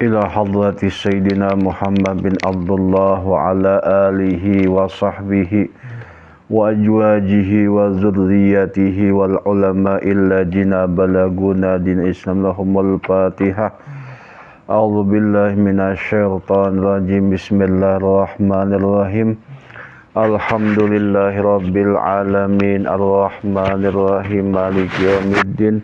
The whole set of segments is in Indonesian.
إلى حضرة سيدنا محمد بن عبد الله وعلى آله وصحبه وأزواجه وذريته والعلماء الذين بلغونا دين الإسلام لهم الفاتحة. أعوذ بالله من الشيطان الرجيم. بسم الله الرحمن الرحيم. الحمد لله رب العالمين الرحمن الرحيم مالك يوم الدين.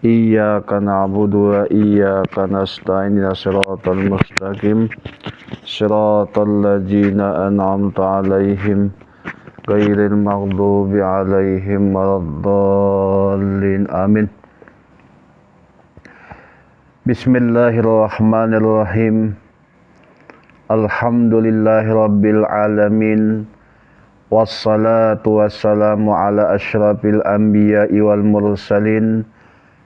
Iyyaka na'budu wa iyyaka nasta'in shiratal mustaqim shiratal ladzina an'amta 'alaihim ghairil maghdubi 'alaihim waladdallin amin. Bismillahirrahmanirrahim. Alhamdulillahi rabbil alamin. Wassalatu wassalamu ala asyrafil anbiya'i wal mursalin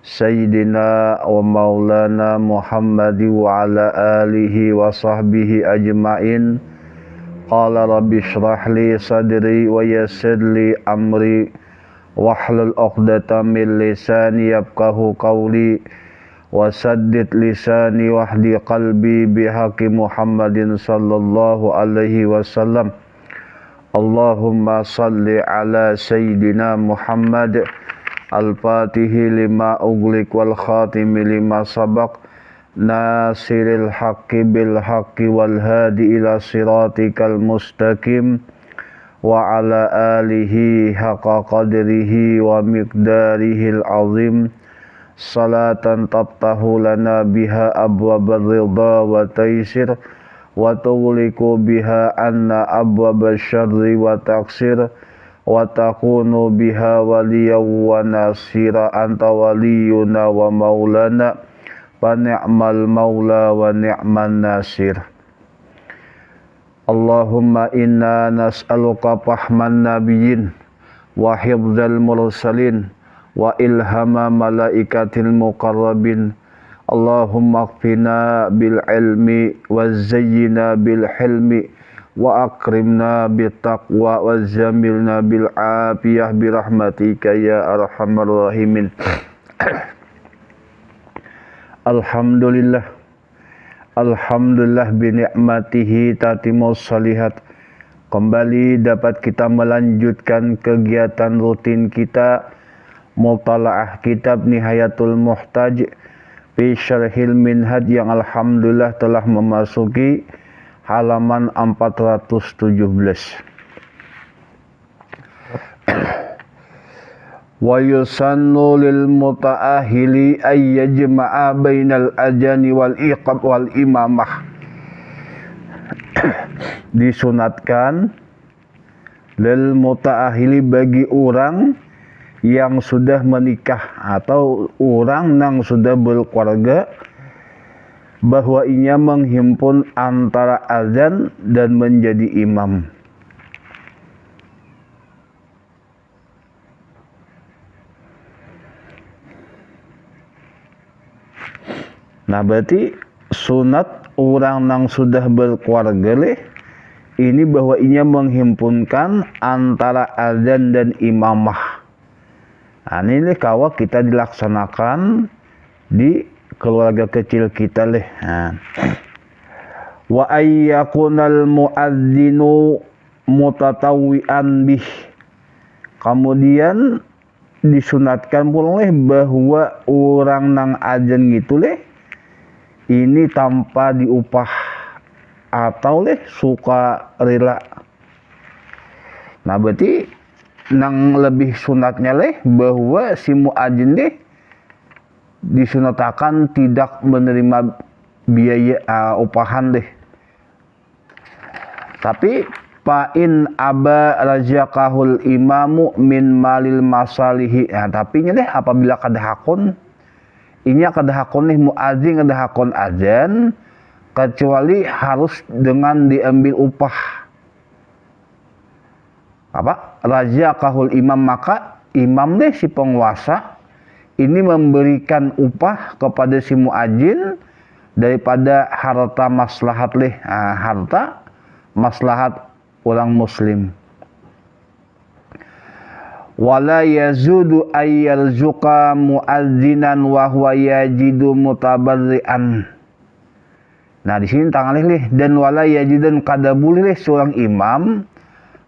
Sayyidina wa maulana Muhammad wa ala alihi wa sahbihi ajma'in. Qala rabbi shrah li sadri wa yassir li amri wahlul 'uqdatam min lisani yafqahu qawli wa saddid lisani wahdi qalbi bihaqqi Muhammadin sallallahu alaihi wasallam. Allahumma salli ala sayyidina Muhammad Al-Fatihi lima ughliq wal khatimi lima sabaq nasiril haqqi bil haqqi wal hadi ila siratikal mustaqim wa ala alihi haqqa qadrihi wa miqdarihil azim. Salatan tabtahu lana biha abwabar ridha wa taysir wa tughliqu biha anna abwabasy syarri wa taqsir wa takunu biha waliyaw wa nasira. Anta waliyuna wa maulana wa ni'mal maula wa ni'man nasir. Allahumma inna nas'aluka fahman nabiyyin wa hifdzal mursalin wa ilhama malaikatil muqarrabin. Allahumma qfina bil ilmi wa zayyina bil hilmi wa akrimna bittaqwa wa zamilna bil afiyah birahmatika ya arhamar rahimin. Alhamdulillah bi ni'matihi tatimmus shalihat. Kembali dapat kita melanjutkan kegiatan rutin kita mutalaah kitab Nihayatul Muhtaj fi Syarhil Minhaj yang alhamdulillah telah memasuki halaman 417. Wa yusannu lil mutaahili ay yajma'a bainal ajani wal iqab wal imamah. Disunatkan lil mutaahili bagi orang yang sudah menikah atau orang yang sudah berkeluarga bahwa ianya menghimpun antara azan dan menjadi imam. Nah berarti sunat orang yang sudah berkeluarga ini bahwa ianya menghimpunkan antara azan dan imamah. Nah ini kawa kita dilaksanakan di keluarga kecil kita Wa ayyakunal muadzinu mutatawwi'an bih. Kemudian disunatkan pula bahwa orang nang azan gitu ini tanpa diupah atau suka rela. Nah berarti nang lebih sunatnya bahwa si muadzin disunatakan tidak menerima biaya upahan Tapi fa'in aba razaqahul imamu min malil masalihi. Nah, tapi apabila kadahakun ini kadahakun muadzin kadahakun azan kecuali harus dengan diambil upah. Razaqahul imam, maka imam si penguasa ini memberikan upah kepada si muadzin daripada harta maslahat harta maslahat orang muslim. wala yazudu ayyarzuqa muazzinan wa huwa yajidu mutabarri'an. Nah di sini tangan lih dan wala yajidan kada boleh seorang imam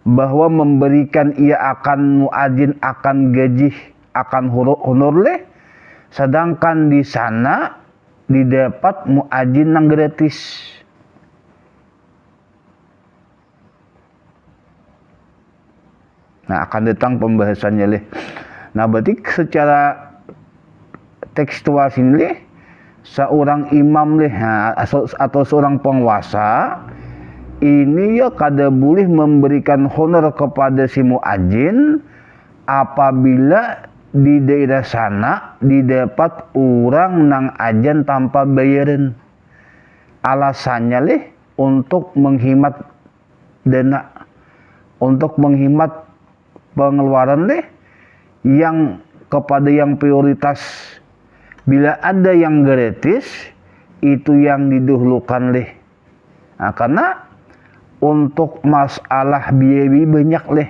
bahwa memberikan ia akan muadzin akan gaji akan honor leh, sedangkan di sana didapat muadzin yang gratis. Nah akan datang pembahasannya leh. Nah berarti secara tekstual sini leh, seorang imam leh atau seorang penguasa ini ya kada boleh memberikan honor kepada si muadzin apabila di daerah sana didapat orang nang ajan tanpa bayaran. Alasannya leh untuk menghemat dana, untuk menghemat pengeluaran leh yang kepada yang prioritas. Bila ada yang gratis itu yang didahulukan leh. Nah, karena untuk masalah biaya banyak leh,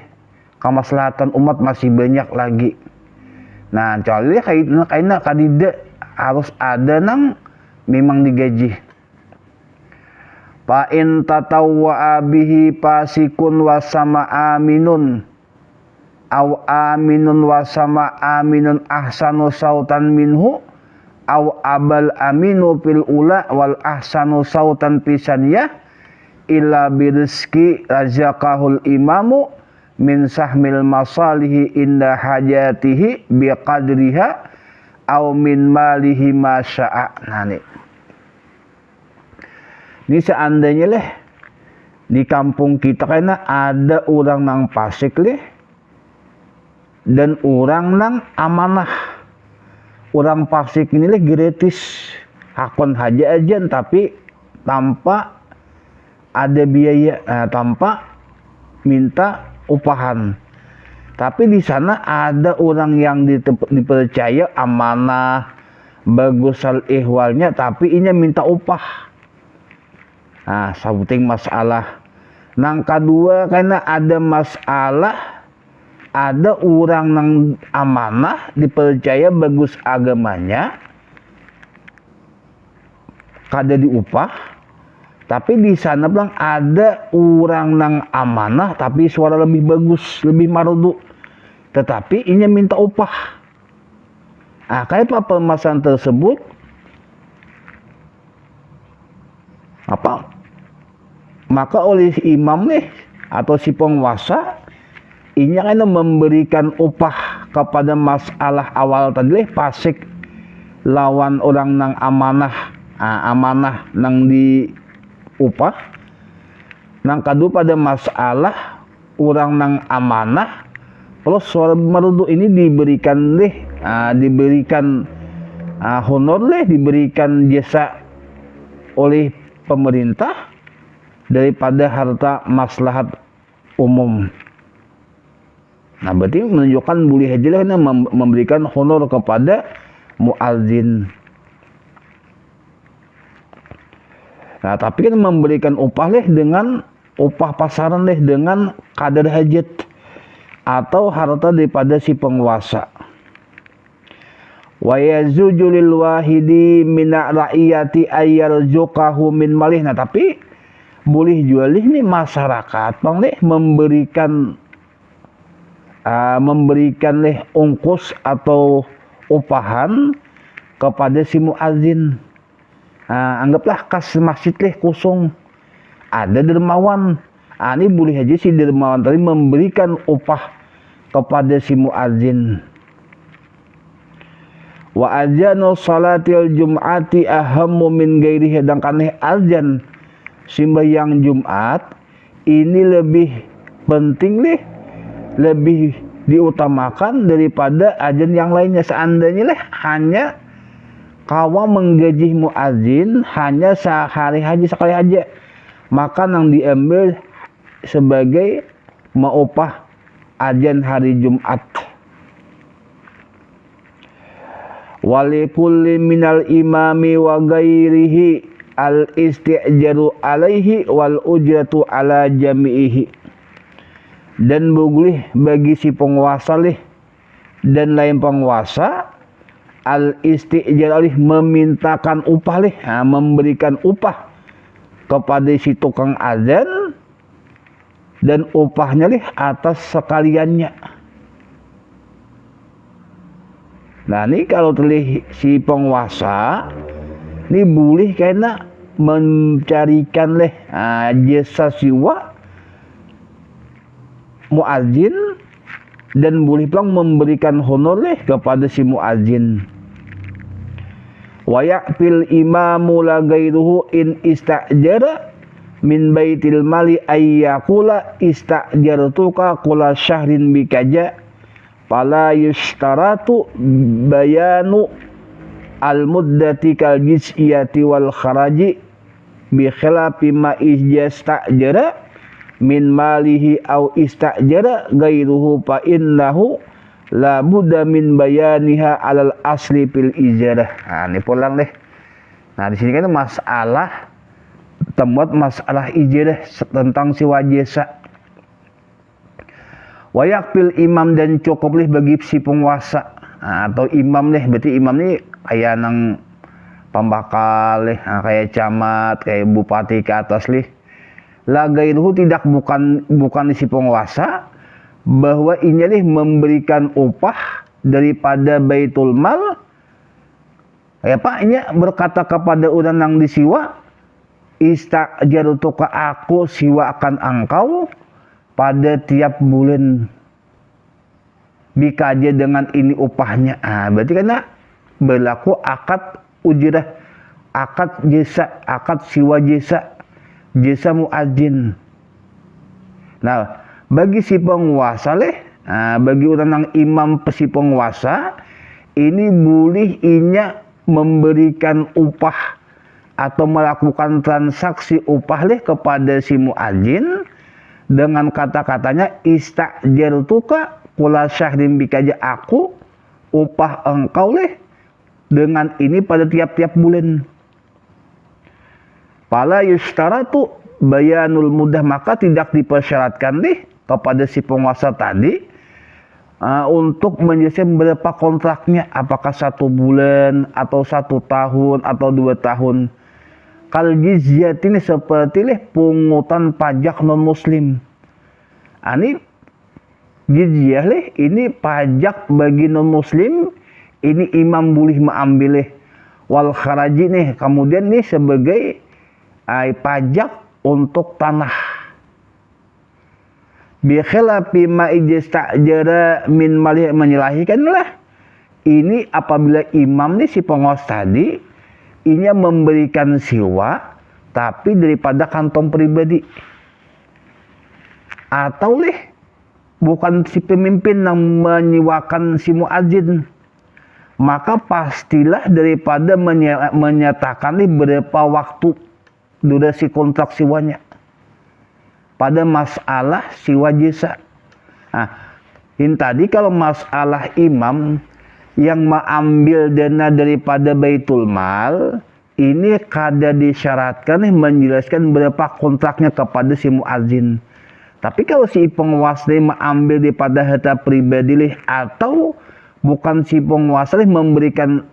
kemaslahatan umat masih banyak lagi. Nah, kecuali kaina kadida harus ada nang memang digaji. Fa in tatawwa bihi pasikun wa sama aminun aw aminun wa sama aminun ahsanu sautan minhu aw abal aminu fil ula wal ahsanu sautan pisaniyah illa birizki razaqahul imamu min sahmil masalihi inda hajatihi biqadriha aw min malihi ma syaa. Nah ini seandainya leh di kampung kita karena ada orang nang fasik leh dan orang nang amanah. Orang fasik ini leh gratis hakon haja ajan tapi tanpa ada biaya, tanpa minta upahan. Tapi di sana ada orang yang dipercaya amanah, bagus al ihwalnya, tapi ini minta upah. Nah, sabuting masalah. Nang kedua karena ada masalah, ada orang nang amanah dipercaya bagus agamanya, kada diupah. Tapi di sana bilang ada orang nang amanah tapi suara lebih bagus, lebih marudu. Tetapi ini minta upah. Nah, kayak apa permasalahan tersebut? Apa? Maka oleh imam nih atau si penguasa ini kan memberikan upah kepada masalah awal tadi fasik lawan orang nang amanah. Amanah nang di upah nang kadu pada masalah orang nang amanah terus suara marudu ini diberikan leh diberikan honor leh, diberikan jasa oleh pemerintah daripada harta maslahat umum. Nah berarti menunjukkan boleh aja lah memberikan honor kepada muadzin. Nah, tapi kan memberikan upah leh dengan upah pasaran leh dengan kadar hajat atau harta daripada si penguasa. Wa yazuju lil wahidi min ra'iyati ayyarzuqahu min malih. Nah, tapi boleh jual nih masyarakat bang leh memberikan leh ongkos atau upahan kepada si muadzin. Anggaplah kas masjid leh kosong, ada dermawan. Ini boleh aja si dermawan tadi memberikan upah kepada si muadzin. Wa azanu salatil jum'ati ahammu min ghairihi, dan kaneh azan sembahyang Jumat ini lebih penting leh, lebih diutamakan daripada azan yang lainnya. Seandainya leh hanya kawa menggaji muadzin hanya sekali aja, maka nang diambil sebagai maupah azan hari Jumat. Walikulli minal imami wa ghairihi al isti'jaru alaihi wal ujratu ala jami'ihi. Dan boleh bagi si penguasa leh dan lain penguasa al isti'jar alih memintakan upah leh, memberikan upah kepada si tukang azan dan upahnya leh atas sekaliannya. Nah ini kalau terlih si penguasa ini boleh karena mencarikan leh jasa siwa muadzin dan boleh pulang memberikan honor leh kepada si muadzin. Wa ya'fil imamu la ghairuhu in istajara min baitil mali ayyakula istajartuka kula syahrin bikaja fala yushtaratu bayanu al-muddati kal jiz'iyati wal kharaji bi khilafi ma istajara min malihi au istajara ghairuhu fa innahu la budda min bayaniha alal asli fil ijarah. Nah, ini pulang deh. Nah, di sini kan masalah temuat masalah ijarah tentang sewa jasa. Wayakfil imam dan cukup leh bagi si penguasa atau imam leh, berarti imam ini kayak nang pembakal leh, kayak camat, kayak bupati ke atas leh. La gairuhu tidak bukan si penguasa bahwa ini leh memberikan upah daripada baitul mal. Ya Pak, ini berkata kepada orang nang disiwa, istajartuka aku siwa akan engkau pada tiap bulan bikaja dengan ini upahnya. Berarti karena berlaku akad ujrah, akad jasa, akad siwa jasa, jasa muadzin. Nah, bagi si penguasa leh, bagi orang yang imam si penguasa ini boleh inya memberikan upah atau melakukan transaksi upah leh kepada si muadzin dengan kata-katanya istajartuka kula syahrin bikaja aku upah engkau leh dengan ini pada tiap-tiap bulan. Fala yustaratu bayanul mudah, maka tidak dipersyaratkan leh kepada si penguasa tadi untuk menjelaskan berapa kontraknya, apakah 1 bulan atau 1 tahun atau 2 tahun. Kal jizyat ini seperti leh pungutan pajak non muslim. Ini jizyah leh, ini pajak bagi non muslim, ini imam boleh mengambil leh. Wal kharaji nih, kemudian nih sebagai pajak untuk tanah. Bi khilafi ma ijstajara min malih, menyelahkan lah. Ini apabila imam nih si penguasa tadi ini memberikan siwa tapi daripada kantong pribadi, atau leh bukan si pemimpin yang menyewakan si muadzin, maka pastilah daripada menyatakan leh berapa waktu durasi kontrak siwanya pada masalah siwa jasa. Nah, ini tadi kalau masalah imam yang mengambil dana daripada baitul mal, ini kada disyaratkan menjelaskan berapa kontraknya kepada si muadzin. Tapi kalau si penguasa mengambil daripada harta pribadi atau bukan si penguasa memberikan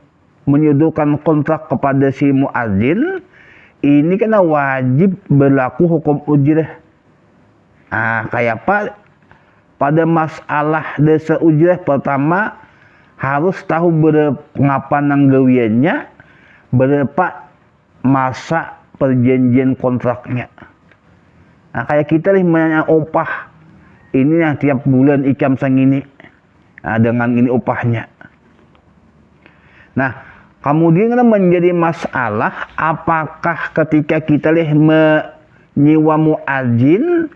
menyodorkan kontrak kepada si muadzin, ini kena wajib berlaku hukum ujrah. Kayak apa? Pada masalah desa ujrah pertama harus tahu berapa nanggawiannya, berapa masa perjanjian kontraknya. Kayak kita menanya upah ini yang tiap bulan ikam sang ini, dengan ini upahnya. Nah, kemudian menjadi masalah apakah ketika kita menyewa muadzin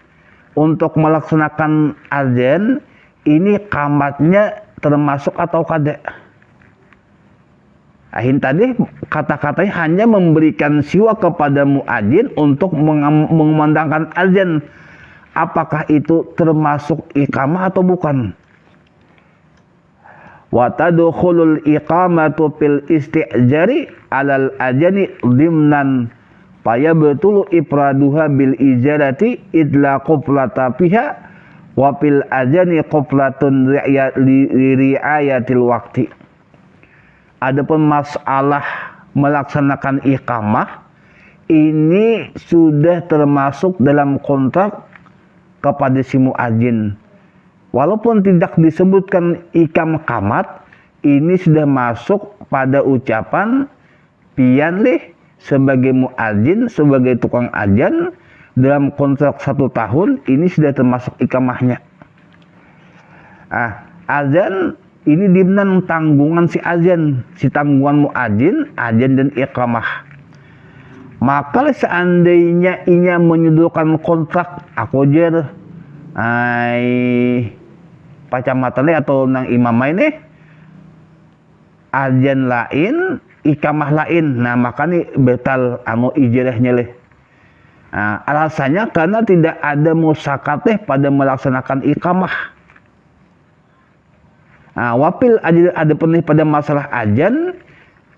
untuk melaksanakan azan ini qamatnya termasuk atau kada. Tadi kata-katanya hanya memberikan siwa kepada muadzin untuk mengumandangkan azan. Apakah itu termasuk iqamah atau bukan? Wa tadkhulul iqamatu fil istijari alal ajani dhimnan fayabtulu ifraduha bil ijarati idla qoplata fiha wa fil ajani qoplatun riayatil waqti. Adapun masalah melaksanakan iqamah ini sudah termasuk dalam kontrak kepada si muadzin. Walaupun tidak disebutkan ikam qamat, ini sudah masuk pada ucapan pian leh sebagai muadzin, sebagai tukang adzan dalam kontrak 1 tahun, ini sudah termasuk ikamahnya. Adzan ini dimana tanggungan si adzan, si tanggungan muadzin, adzan dan iqamah. Maka seandainya inya menyodorkan kontrak aku jer pacamatan atau nang imamah ini adzan lain, ikamah lain. Nah, maka nih betal ijarahnya leh. Alasannya karena tidak ada musakateh pada melaksanakan ikamah. Wapil ada penih pada masalah ajan,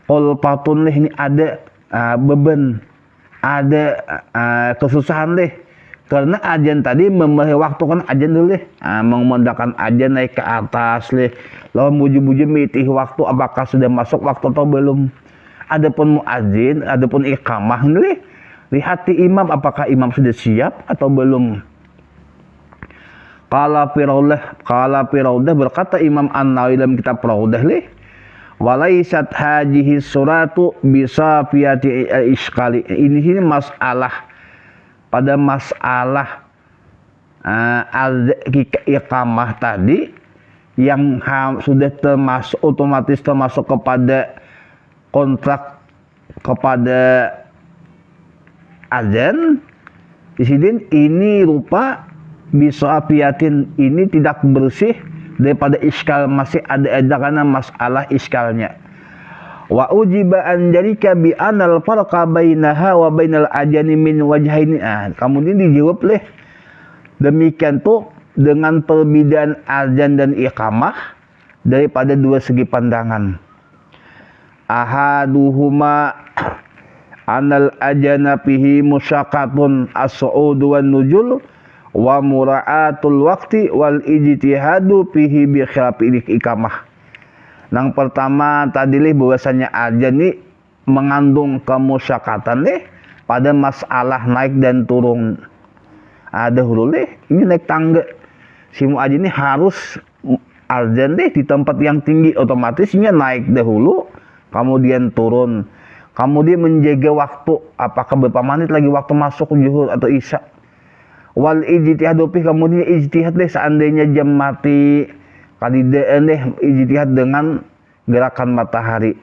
kol patun leh ini ada beban, ada kesusahan leh. Karena ajan tadi memulai waktu kan ajan dulu leh, mengumandangkan ajan naik ke atas leh, lalu buju-buju mitih waktu apakah sudah masuk waktu atau belum. Adapun muadzin, adapun iqamah ini leh, lihat di imam apakah imam sudah siap atau belum. Qala Firaudah berkata Imam An-Nawawi dalam kitab Raudah leh, walaisat hajihi suratu bisafiyati iskali. Ini masalah pada masalah iqamah tadi yang sudah termasuk otomatis termasuk kepada kontrak kepada azan. Di sini ini rupa bisafiyatin, ini tidak bersih daripada iskal, masih ada karena masalah iskalnya. Wa ujiba an jalika bi anal farqa bainaha wa bainal ajani min wajhaini. Kemudian dijawab leh demikian tuh dengan perbedaan azan dan iqamah daripada dua segi pandangan. Ahaduhuma anal ajana fihi musyaqatun as-su'ud wan nujul wa mura'atul waqti wal ijtihadu fihi bi khilafil iqamah. Yang pertama tadi leh bahwasanya adzan ini mengandung kemusyakatan leh pada masalah naik dan turun. Ada hulu leh ini naik tangga. Si muadzin ini harus adzan leh di tempat yang tinggi, otomatisnya naik dahulu kemudian turun. Kemudian menjaga waktu, apakah berapa menit lagi waktu masuk zuhur atau isya. Wal ijtihadu fi, kemudian ijtihad deh seandainya jam mati kadidaan deh ijtihad dengan gerakan matahari.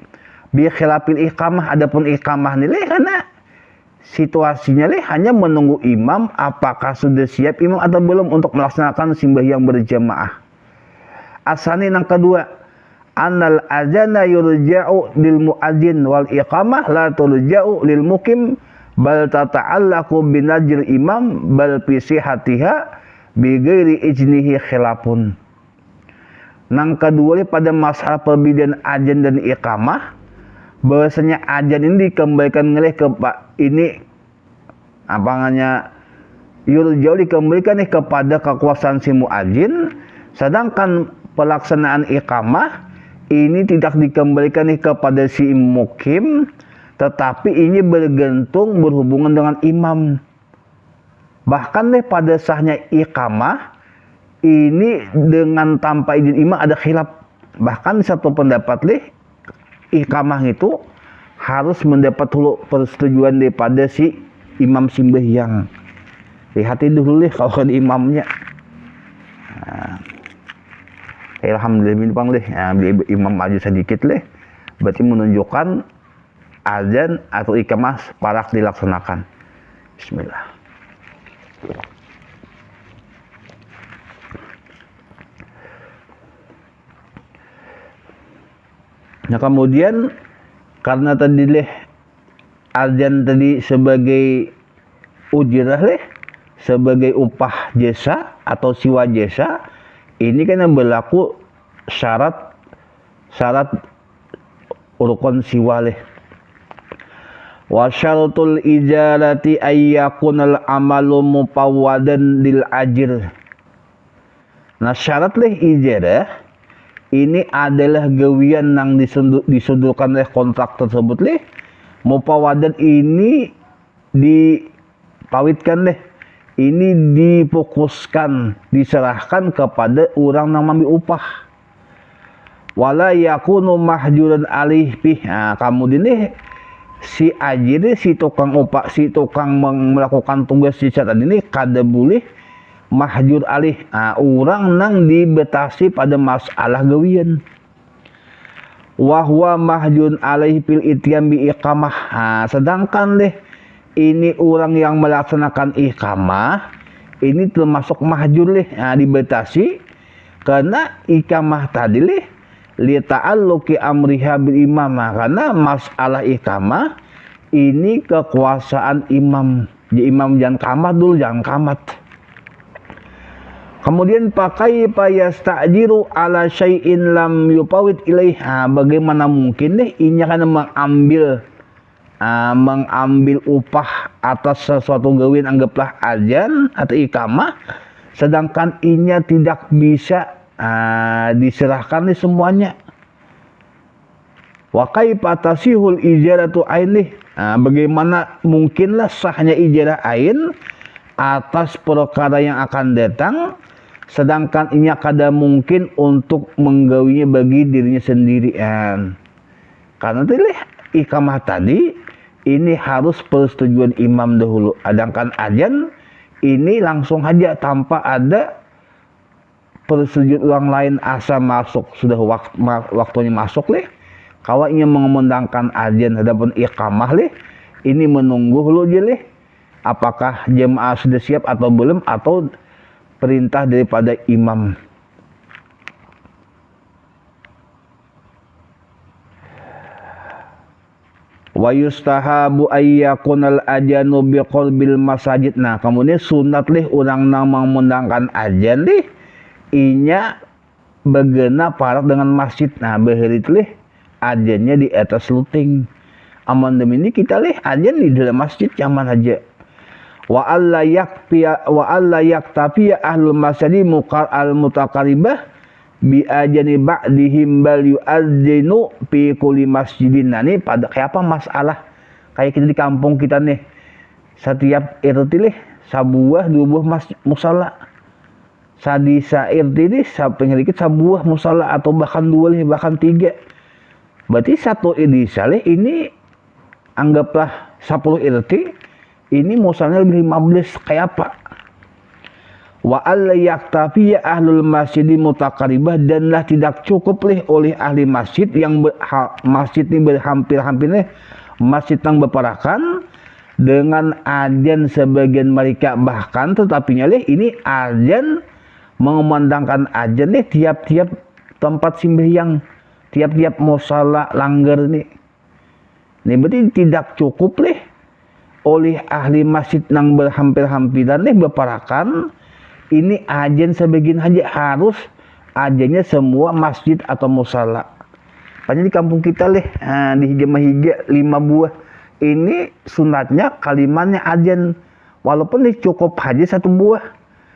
Bi khilafil iqamah, adapun iqamah nilai karena situasinya leh hanya menunggu imam apakah sudah siap imam atau belum untuk melaksanakan sembahyang berjamaah. Asani yang kedua, annal azana yurja'u lil muadzin wal iqamah la turja'u lil mukim bal tata'allaqu binajr imam bal fi sihatiha bi ghairi ijnihi khilafun. Yang kedua pada masalah perbedaan azan dan iqamah, bahwasanya azan ini dikembalikan ngelih ke ini apa namanya yurja'u dikembalikan kepada kekuasaan si muadzin, sedangkan pelaksanaan iqamah ini tidak dikembalikan kepada si mukim, tetapi ini bergantung berhubungan dengan imam. Bahkan pada sahnya iqamah ini dengan tanpa izin imam ada khilaf. Bahkan satu pendapat iqamah itu harus mendapat dulu persetujuan daripada si imam sembahyang. Lihat dulu kalau ada imamnya. Alhamdulillah imam maju sedikit berarti menunjukkan azan atau iqamah parak dilaksanakan. Bismillah. Nah kemudian karena tadi azan tadi sebagai ujrah sebagai upah jasa atau siwa jasa, ini kan yang berlaku syarat rukun siwa wa syaratul ijarati ayyakunal amalu mupawwadan lil ajir. Nah syarat ijarah ini adalah gawian yang disodorkan oleh kontrak tersebut mupawwadan ini dipawitkan deh, ini difokuskan, diserahkan kepada orang yang ambil upah. Wala yakunu mahjuran alih bih. Nah, kemudian nih si ajir, si tukang upah, si tukang melakukan tugas si catat ini kada boleh mahjur alih. Nah, orang nang dibatasi pada masalah gawian. Wahwa mahjun alih pil ityan bi iqamah. Nah, sedangkan deh ini orang yang melaksanakan iqamah ini termasuk mahjur leh, nah, dibatasi karena iqamah tadi leh li ta'alluqi amriha bil imam. Nah, karena masalah iqamah ini kekuasaan imam. Jadi imam jangan kamat dulu, jangan kamat. Kemudian pakai yastajiru ala syai'in lam yupawid ilaih. Nah, bagaimana mungkin deh ini kan mengambil upah atas sesuatu gawin, anggaplah azan atau iqamah, sedangkan inya tidak bisa diserahkan nih semuanya. Wa kaifa tasihul ijaratu ainih. Bagaimana mungkinlah sahnya ijarah ain atas perkara yang akan datang, sedangkan inya kada mungkin untuk menggawinya bagi dirinya sendirian. Karena tadi iqamah tadi ini harus persetujuan imam dahulu. Sedangkan azan ini langsung aja tanpa ada persetujuan orang lain, asal masuk sudah waktunya masuk leh. Kalau ingin mengumandangkan azan adapun iqamah leh, ini menunggu dulu aja leh. Apakah jemaah sudah siap atau belum, atau perintah daripada imam. Wa yustahabu ayyakunal ajanu biqalbil masajid. Nah, kemudian sunat leh orang nang mengundangkan ajan leh inya begena parak dengan masjid. Nah, behirit leh ajannya di atas luting. Amandemen ini kita leh ajan di dalam masjid nyaman aja. Wa alla yaktafiya ahlul masjid muqal al mutaqarribah bi ajani ba'dihim bal yu'adzinu fi kulli masjidin. Nah, ini pada kayak apa masalah kayak kita di kampung kita nih, setiap RT leh sabuah dua buah musala, sadisa RT ini sampai dikit sabuah musala atau bahkan dua leh, bahkan tiga. Berarti satu edisa leh ini anggaplah 10 RT, ini musalanya lebih 15. Kayak apa? Wa alla yaktafiya ahlul masjid mutaqarribah, danlah tidak cukup leh oleh ahli masjid yang masjid ini berhampir-hampir leh, masjid yang berparakan dengan azan sebagian mereka, bahkan tetapinya leh ini azan mengumandangkan azan leh tiap-tiap tempat sembahyang, tiap-tiap musala langgar nih. Ini berarti tidak cukup leh oleh ahli masjid yang berhampir-hampiran leh berparakan ini ajan sebagian aja, harus ajannya semua masjid atau musala. Padahal di kampung kita leh di jemaah higa 5 buah. Ini sunatnya kalimatnya ajan, walaupun ini cukup aja 1 buah.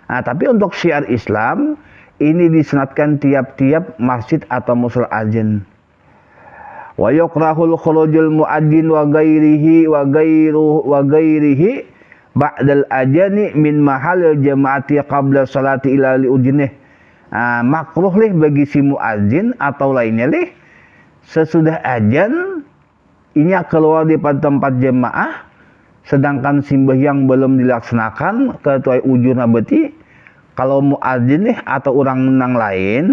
Nah, tapi untuk syiar Islam ini disunatkan tiap-tiap masjid atau musala ajan. Wa yukrahul khurujul muadzin wa ghairihi ba'dal ajani min mahal jamaati qabla salati ila liujinih. Makruh leh bagi si muadzin atau lainnya leh sesudah ajan ini keluar di tempat jemaah, sedangkan sembahyang belum dilaksanakan ketuai ujurna. berarti kalau muadzin leh atau orang menang lain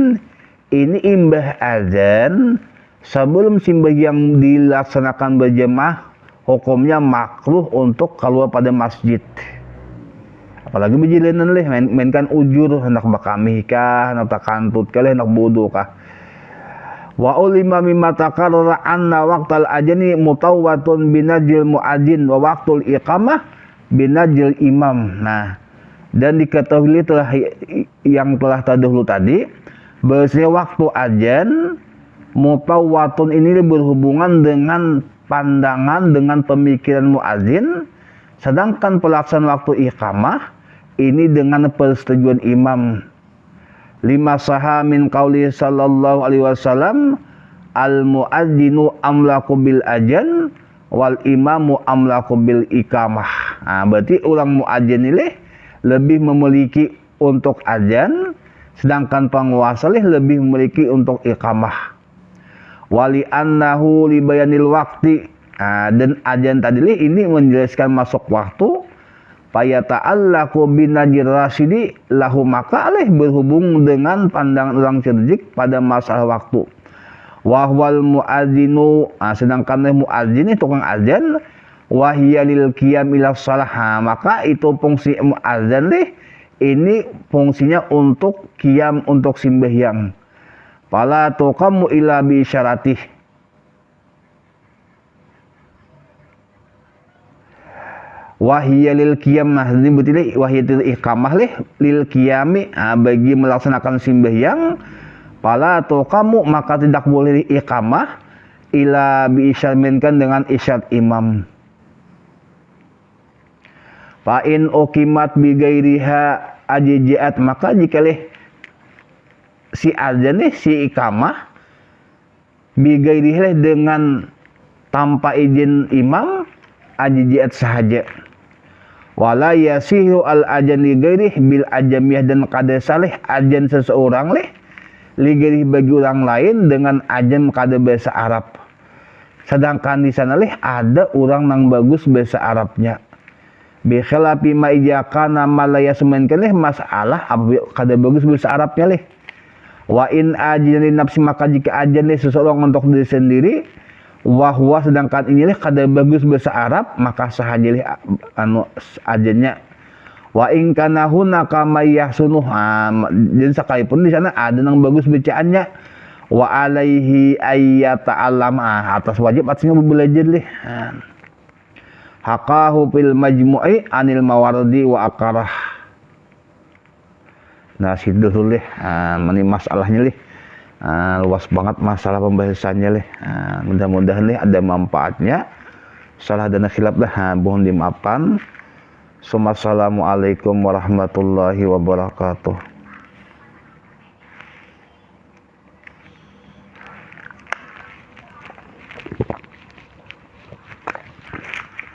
ini imbah azan sebelum sembahyang dilaksanakan berjemaah, hukumnya makruh untuk keluar pada masjid. Apalagi berjalanan leh mainkan ujur, hendak bakami kah, hendak takantut kah, hendak bodoh kah. Wa ulima mimma takarrara anna waqtal ajani mutawwatun binajil muadzin wa waqtul iqamah binajil imam. Nah, dan diketahui telah yang telah terdahulu tadi bahwasanya waktu ajan mutawwatun ini berhubungan dengan pandangan, dengan pemikiran muadzin, sedangkan pelaksanaan waktu iqamah ini dengan persetujuan imam. Lima saha min qauli sallallahu alaihi wasallam al muadzinu amlaku bil ajan wal imamu amlaku bil ikamah. Berarti ulang muadzin ini lebih memiliki untuk azan, sedangkan penguasa lebih memiliki untuk ikamah. Wali annahu li bayanil waqti. Dan azan tadi ini menjelaskan masuk waktu. Fayata'allaqu binajir rasidi lahu, maka berhubung dengan pandangan orang cerdik pada masalah waktu. Wahwal muadzinu, sedangkan muadzin itu tukang azan, wahya lil qiyam ila shalah, maka itu fungsi muadzan ini fungsinya untuk qiyam, untuk sembahyang. Fala tuqammu illa bi isyaratih. Wahya lil qiyam, ini betul wahya iqamah lil qiyami, bagi melaksanakan sembahyang. Pala atau kamu, maka tidak boleh iqamah ila bi isyarminkan dengan isyad imam. Fa in uqimat bi ghairiha ajjiat, maka jika si azan si iqamah bi ghairiha dengan tanpa izin imam, ajjiat sahaja. Wala yasihu al ajan li ghairih bil ajamiyah, dan kada saleh ajan seseorang li ghairih bagi orang lain dengan ajan kada bahasa Arab. Sedangkan di sana ada orang yang bagus bahasa Arabnya. Bi khilafi ma ijakana malaya semenkan masalah kada bagus bahasa Arabnya Wa in ajan li nafsi, maka jika ajan seseorang untuk diri sendiri, wahwa sedangkan ini kada bagus bahasa Arab, maka sahaja ajannya. Wa in kana hunaka may yahsunuh, jadi sekalipun di sana ada yang bagus bacaannya. Wa alaihi ayyata'allam, atas wajib atasnya belajar haqahu fil majmu'i anil mawardi wa akarah. Nah situ ini masalahnya luas banget masalah pembahasannya mudah-mudahan ada manfaatnya. Salah dan khilaf mohon dimaafkan. Assalamualaikum warahmatullahi wabarakatuh.